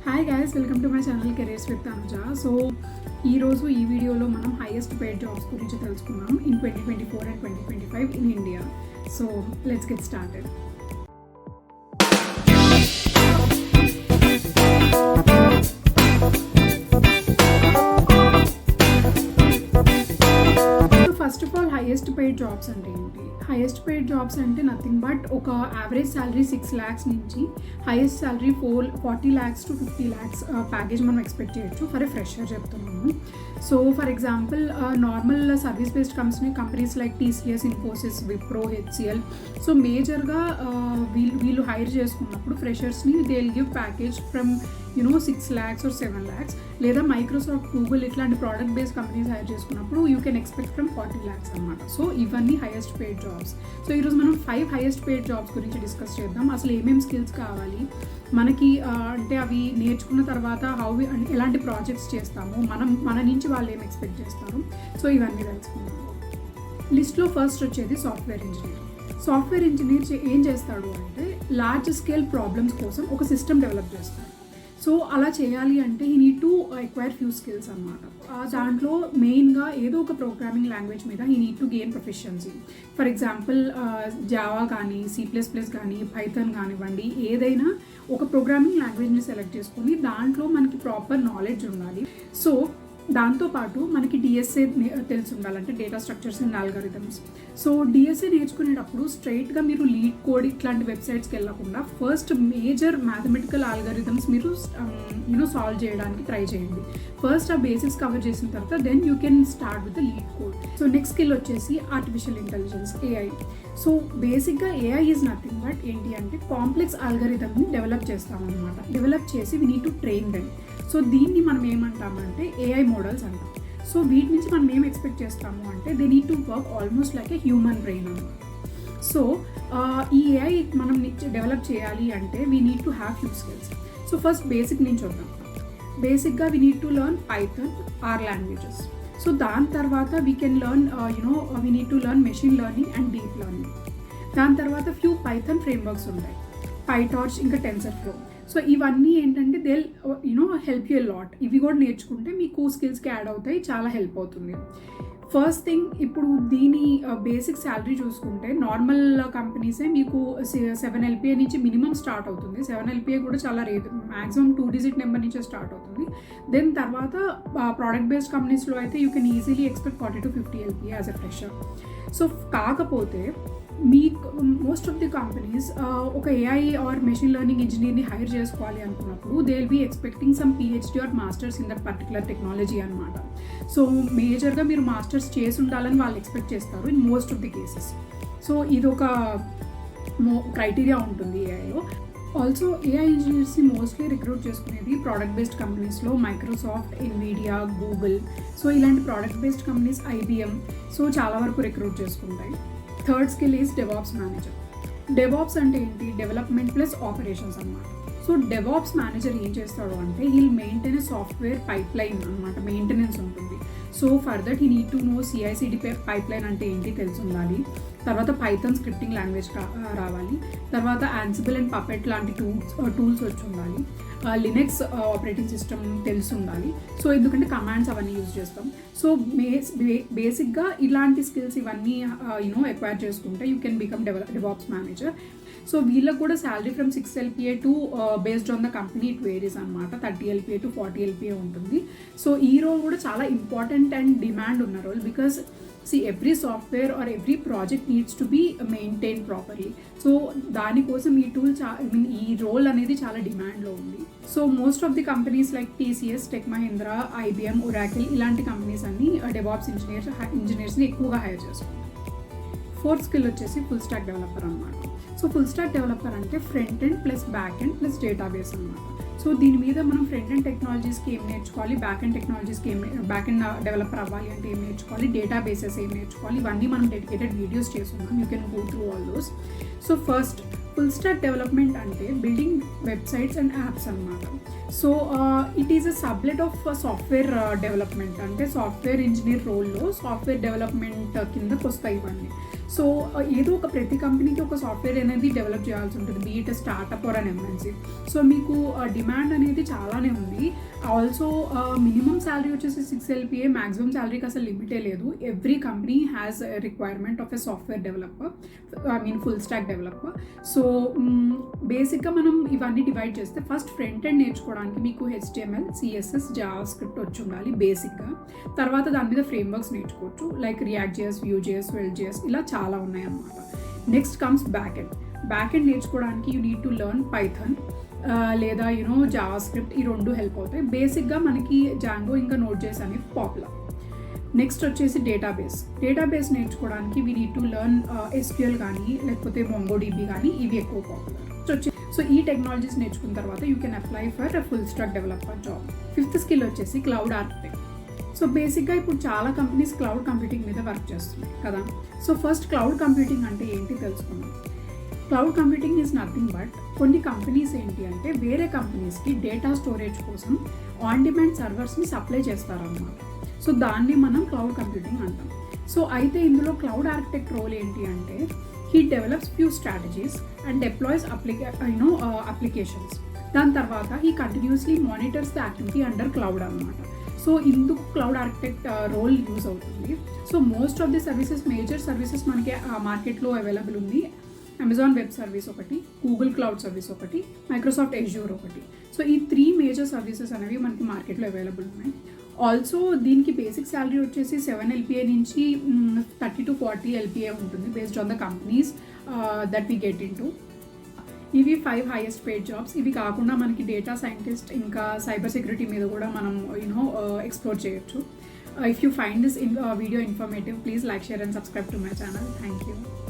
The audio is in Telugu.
Hi guys, welcome to my channel careers with Anuja. So ఈరోజు ఈ వీడియోలో మనం హైయెస్ట్ పెయిడ్ జాబ్స్ గురించి తెలుసుకుందాం in 2024 and 2025 in India. So let's get started. First of all highest paid jobs అంటే ఏంటి? హైయెస్ట్ పెయిడ్ జాబ్స్ అంటే నథింగ్ బట్ ఒక యావరేజ్ శాలరీ 6 lakhs నుంచి highest salary 40 lakhs to 50 lakhs package మనం ఎక్స్పెక్ట్ చేయొచ్చు ఫర్ ఎ ఫ్రెషర్ చెప్తున్నాము. So for example normal service based companies like TCS, Infosys, Wipro, HCL. So మేజర్గా వీళ్ళు హైర్ చేసుకున్నప్పుడు ఫ్రెషర్స్ని they will give package from 6 lakhs or 7 lakhs. లేదా మైక్రోసాఫ్ట్, గూగుల్ ఇట్లాంటి ప్రోడక్ట్ బేస్డ్ కంపెనీస్ హైర్ చేసుకున్నప్పుడు you can expect from 40 lakhs అనమాట. సో ఇవన్నీ హైయెస్ట్ పెయిడ్ జాబ్స్. సో ఈరోజు మనం 5 హైయెస్ట్ పెయిడ్ జాబ్స్ గురించి డిస్కస్ చేద్దాం. అసలు ఏమేమి స్కిల్స్ కావాలి మనకి, అంటే అవి నేర్చుకున్న తర్వాత ఎలాంటి ప్రాజెక్ట్స్ చేస్తాము, మన నుంచి వాళ్ళు ఏం ఎక్స్పెక్ట్ చేస్తారు. సో ఇవన్నీ తెలుసుకుందాం. లిస్ట్లో ఫస్ట్ వచ్చేది సాఫ్ట్వేర్ ఇంజనీర్. సాఫ్ట్వేర్ ఇంజనీర్ ఏం చేస్తాడు అంటే లార్జ్ స్కేల్ ప్రాబ్లమ్స్ కోసం ఒక సిస్టమ్ డెవలప్ చేస్తాడు. సో అలా చేయాలి అంటే he need to acquire few skills అనమాట. దాంట్లో మెయిన్గా ఏదో ఒక ప్రోగ్రామింగ్ లాంగ్వేజ్ మీద he need to gain proficiency. For example Java కానీ, C++ కానీ, పైథాన్ కానివ్వండి, ఏదైనా ఒక ప్రోగ్రామింగ్ లాంగ్వేజ్ని సెలెక్ట్ చేసుకొని దాంట్లో మనకి ప్రాపర్ నాలెడ్జ్ ఉండాలి. సో దాంతోపాటు మనకి డిఎస్ఏ తెలిసి ఉండాలంటే data structures and algorithms. So DSA నేర్చుకునేటప్పుడు స్ట్రైట్గా మీరు లీడ్ కోడ్ ఇట్లాంటి వెబ్సైట్స్కి వెళ్ళకుండా ఫస్ట్ మేజర్ మ్యాథమెటికల్ ఆల్గారిథమ్స్ మీరు సాల్వ్ చేయడానికి ట్రై చేయండి. ఫస్ట్ ఆ బేసిక్స్ కవర్ చేసిన తర్వాత then you can start with the LeetCode. So next skill వచ్చేసి ఆర్టిఫిషియల్ ఇంటెలిజెన్స్, AI. సో బేసిక్గా AI ఈజ్ నథింగ్ బట్ ఏంటి అంటే కాంప్లెక్స్ ఆల్గారిథమ్ని డెవలప్ చేస్తామన్నమాట. డెవలప్ చేసి we need to train them. So దీన్ని మనం ఏమంటామంటే AI మోడల్స్ అంటాం. సో వీటి నుంచి మనం ఏం ఎక్స్పెక్ట్ చేస్తాము అంటే they need to work almost like a human brain అన్నమాట. సో ఈ AI మనం డెవలప్ చేయాలి అంటే we need to have few skills. So first basic నుంచి వద్దాం. బేసిక్గా we need to learn Python, or languages. So దాని తర్వాత we can learn we need to learn machine learning and deep learning. దాని తర్వాత ఫ్యూ పైథాన్ ఫ్రేమ్వర్క్స్ ఉంటాయి, పైటార్చ్, ఇంకా టెన్సర్ఫ్లో. సో ఇవన్నీ ఏంటంటే దే హెల్ప్ యూ లాట్. ఇవి కూడా నేర్చుకుంటే మీకు స్కిల్స్కి యాడ్ అవుతాయి, చాలా హెల్ప్ అవుతుంది. ఫస్ట్ థింగ్, ఇప్పుడు దీని బేసిక్ శాలరీ చూసుకుంటే నార్మల్ కంపెనీసే మీకు 7 LPA నుంచి మినిమం స్టార్ట్ అవుతుంది. 7 LPA కూడా చాలా రేట్, మ్యాక్సిమం 2 digit నెంబర్ నుంచే స్టార్ట్ అవుతుంది. దెన్ తర్వాత ప్రోడక్ట్ బేస్డ్ కంపెనీస్లో అయితే you can easily expect 40 to 50 LPA as a fresher. So కాకపోతే మోస్ట్ ఆఫ్ ది కంపెనీస్ ఒక AI ఆర్ మెషిన్ లెర్నింగ్ ఇంజనీర్ని హైర్ చేసుకోవాలి అనుకున్నప్పుడు they will be expecting some PhD or masters in that particular technology అనమాట. సో మేజర్గా మీరు మాస్టర్స్ చేసి ఉండాలని వాళ్ళు ఎక్స్పెక్ట్ చేస్తారు in most of the cases. So ఇది ఒక క్రైటీరియా ఉంటుంది AIలో. ఆల్సో AI ఇంజనీర్స్ని మోస్ట్లీ రిక్రూట్ చేసుకునేది ప్రోడక్ట్ బేస్డ్ కంపెనీస్లో మైక్రోసాఫ్ట్, ఎన్విడియా, గూగుల్. సో ఇలాంటి product based companies, IBM, so చాలా వరకు రిక్రూట్ చేసుకుంటాయి. Third skill is DevOps manager. DevOps అంటే ఏంటి? డెవలప్మెంట్ ప్లస్ ఆపరేషన్స్ అన్నమాట. సో డెవాప్స్ మేనేజర్ ఏం చేస్తాడు అంటే he'll maintain software pipeline అనమాట, మెయింటెనెన్స్ ఉంటుంది. So for that he need to know CI/CD pipeline అంటే ఏంటి తెలిసి ఉండాలి. తర్వాత పైథాన్ స్క్రిప్టింగ్ లాంగ్వేజ్ రావాలి. తర్వాత యాన్సిబుల్ అండ్ పపెట్ లాంటి టూల్స్ వచ్చి ఉండాలి. లినక్స్ ఆపరేటింగ్ సిస్టమ్ తెలిసి ఉండాలి. సో ఎందుకంటే కమాండ్స్ అవన్నీ యూజ్ చేస్తాం. సో బేసిక్గా ఇలాంటి స్కిల్స్ ఇవన్నీ ఎక్వైర్ చేసుకుంటే you can become DevOps manager. So వీళ్ళకి కూడా salary from 6 LPA to based on the company it varies అనమాట. 30 LPA to 40 LPA ఉంటుంది. సో ఈ రోల్ కూడా చాలా ఇంపార్టెంట్ అండ్ డిమాండ్ ఉన్న role, because every software or every project needs to be maintain properly. So దానికోసం ఈ టూల్ ఈ రోల్ అనేది చాలా డిమాండ్లో ఉంది. So most of the companies like TCS, Tech Mahindra, IBM, Oracle ఇలాంటి కంపెనీస్ అన్ని డెవాప్స్ ఇంజనీర్స్ని ఎక్కువగా హైర్ చేసుకుంటారు. ఫోర్త్ స్కిల్ వచ్చేసి ఫుల్ స్టాక్ డెవలపర్ అనమాట. సో ఫుల్ స్టాక్ డెవలపర్ అంటే front end plus back end plus database అనమాట. సో దీని మీద మనం ఫ్రంట్ ఎండ్ టెక్నాలజీస్కి ఏం నేర్చుకోవాలి, బ్యాక్ ఎండ్ టెక్నాలజీస్కి బ్యాక్ ఎండ్ డెవలపర్ అవ్వాలి అంటే ఏం నేర్చుకోవాలి, డేటాబేసెస్ ఏం నేర్చుకోవాలి, ఇవన్నీ మనం డెడికేటెడ్ వీడియోస్ చేస్తున్నాం. You can go through all those. So first full stack development అంటే బిల్డింగ్ వెబ్సైట్స్ అండ్ యాప్స్ అనమాట. So it is a subset of software development, అంటే సాఫ్ట్వేర్ ఇంజనీర్ రోల్లో సాఫ్ట్వేర్ డెవలప్మెంట్ కిందకు వస్తాయి ఇవన్నీ. సో ఏదో ఒక ప్రతి కంపెనీకి ఒక సాఫ్ట్వేర్ అనేది డెవలప్ చేయాల్సి ఉంటుంది, be it startup or an MNC. So మీకు డిమాండ్ అనేది చాలానే ఉంది. ఆల్సో మినిమం శాలరీ వచ్చేసి 6 LPA, మ్యాక్సిమం శాలరీకి అసలు లిమిటే లేదు. Every company has requirement of a software developer, full stack developer. So బేసిక్గా మనం ఇవన్నీ డివైడ్ చేస్తే ఫస్ట్ ఫ్రంట్ ఎండ్ నేర్చుకోవడానికి మీకు HTML, CSS, జావాస్క్రిప్ట్ వచ్చి ఉండాలి బేసిక్గా. తర్వాత దాని మీద ఫ్రేమ్వర్క్స్ నేర్చుకోవచ్చు, లైక్ React.js, Vue.js, Svelte.js, ఇలా చాలా ఉన్నాయి అన్నమాట. నెక్స్ట్ కమ్స్ బ్యాక్ ఎండ్ నేర్చుకోవడానికి you need to learn Python లేదా జావాస్క్రిప్ట్. ఈ రెండు హెల్ప్ అవుతాయి. బేసిక్గా మనకి జాంగో ఇంకా Node.js అనేవి పాపులర్. నెక్స్ట్ వచ్చేసి డేటాబేస్ నేర్చుకోవడానికి we need to learn SQL కానీ లేకపోతే MongoDB కానీ, ఇవి ఎక్కువ పాపులర్. సో ఈ టెక్నాలజీస్ నేర్చుకున్న తర్వాత you can apply for full stack developer job. Fifth skill వచ్చేసి క్లౌడ్ ఆర్కిటెక్ట్. సో బేసిక్గా ఇప్పుడు చాలా కంపెనీస్ క్లౌడ్ కంప్యూటింగ్ మీద వర్క్ చేస్తున్నాయి కదా. సో ఫస్ట్ క్లౌడ్ కంప్యూటింగ్ అంటే ఏంటి తెలుసుకుందాం. Cloud computing is nothing but కొన్ని కంపెనీస్ ఏంటి అంటే వేరే కంపెనీస్కి డేటా స్టోరేజ్ కోసం ఆన్ డిమాండ్ సర్వర్స్ని సప్లై చేస్తారన్నమాట. సో దాన్ని మనం క్లౌడ్ కంప్యూటింగ్ అంటాం. సో అయితే ఇందులో క్లౌడ్ ఆర్కిటెక్ట్ రోల్ ఏంటి అంటే he develops few strategies and deploys applications. దాని తర్వాత he continuously monitors the activity under cloud అన్నమాట. సో ఇందుకు క్లౌడ్ ఆర్కిటెక్ట్ రోల్ యూజ్ అవుతుంది. So most of the services, major services మనకి మార్కెట్లో అవైలబుల్ ఉంది. అమెజాన్ వెబ్ సర్వీస్ ఒకటి, గూగుల్ క్లౌడ్ సర్వీస్ ఒకటి, మైక్రోసాఫ్ట్ ఎజ్యూర్ ఒకటి. సో ఈ 3 మేజర్ సర్వీసెస్ అనేవి మనకి మార్కెట్లో అవైలబుల్ ఉన్నాయి. ఆల్సో దీనికి బేసిక్ శాలరీ వచ్చేసి 7 LPA నుంచి 30 to 40 LPA ఉంటుంది, based on the companies that we get in to. ఇవి 5 హైయెస్ట్ పెయిడ్ జాబ్స్. ఇవి కాకుండా మనకి డేటా సైంటిస్ట్ ఇంకా సైబర్ సెక్యూరిటీ మీద కూడా మనం ఎక్స్ప్లోర్ చేయొచ్చు. If you find this video informative, please like, share and subscribe to my channel. Thank you.